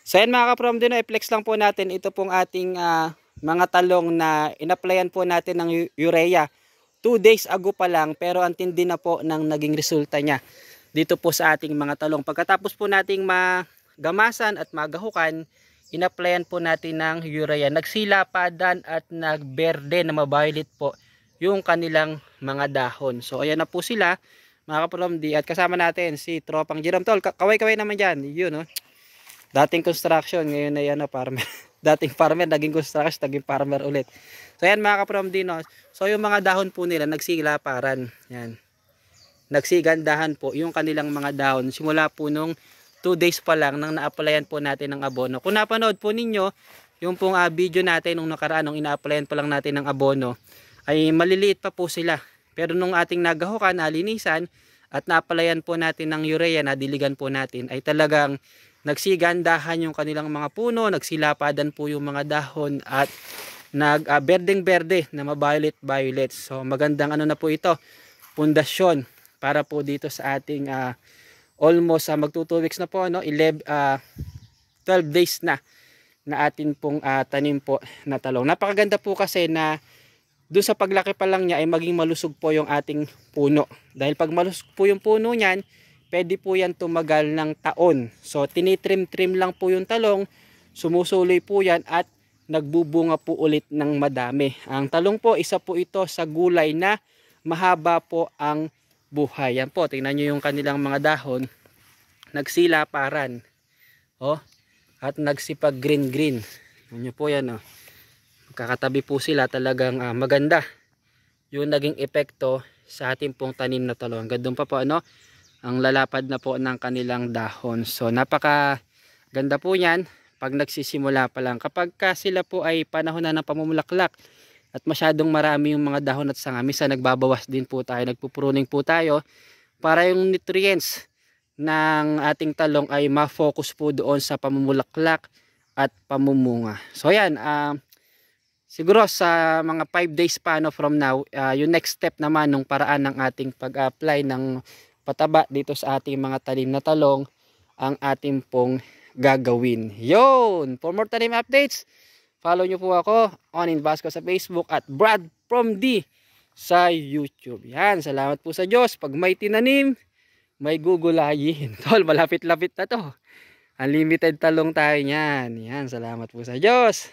So yan mga kaprom din, i-flex lang po natin ito pong ating mga talong na in-applyan po natin ng urea 2 days ago pa lang, pero ang tindi na po ng naging resulta niya dito po sa ating mga talong. Pagkatapos po nating magamasan at magahukan, in-applyan po natin ng urea. Nagsilapadan at nagberde na mabailit po yung kanilang mga dahon. So ayan na po sila mga kaprom di, at kasama natin si Tropang Jerome. Tol, kaway-kaway naman dyan, yun no. Dating construction, ngayon ay ano, farmer. Dating farmer, naging construction, naging farmer ulit. So yan mga kaprom din, no? So yung mga dahon po nila, nagsilaparan. Yan. Nagsigandahan po yung kanilang mga dahon. Simula po nung 2 days pa lang nang na-applyan po natin ng abono. Kung napanood po ninyo, yung pong video natin nung nakaraan, nung ina-applyan pa lang natin ng abono, ay maliliit pa po sila. Pero nung ating nagahukan, nalinisan, at na-applyan po natin ng urea, nadiligan po natin, ay talagang nagsigandahan yung kanilang mga puno, nagsilapadan po yung mga dahon at berdeng-berde na ma-violet. So magandang ano na po ito, pundasyon para po dito sa ating almost magto 2 weeks na po, no? 12 days na atin pong tanim po na talong. Napakaganda po kasi na doon sa paglaki pa lang niya ay maging malusog po yung ating puno. Dahil pag malusog po yung puno niyan, pwede po yan tumagal ng taon. So tinitrim-trim lang po yung talong, sumusuloy po yan at nagbubunga po ulit ng madami. Ang talong po, isa po ito sa gulay na mahaba po ang buhay. Yan po, tingnan nyo yung kanilang mga dahon, nagsilaparan. Oh, at nagsipag green. Tingnan nyo po yan. Oh. Kakatabi po sila, talagang maganda yung naging epekto sa ating pong tanim na talong. Gandun pa po ano, ang lalapad na po ng kanilang dahon. So napaka ganda po yan pag nagsisimula pa lang. Kapag sila po ay panahon na ng pamumulaklak at masyadong marami yung mga dahon at sanga, minsan nagbabawas din po tayo, nagpupruning po tayo para yung nutrients ng ating talong ay ma-focus po doon sa pamumulaklak at pamumunga. So yan, siguro sa mga 5 days pa from now, yung next step naman ng paraan ng ating pag-apply ng pataba dito sa ating mga tanim na talong ang ating pong gagawin. Yun! For more tanim updates, follow nyo po ako on Vasco sa Facebook at Brad from D sa YouTube. Yan, salamat po sa Diyos. Pag may tinanim, may gugulayin. Tol, malapit-lapit na to. Unlimited talong tayo niyan. Yan, salamat po sa Diyos.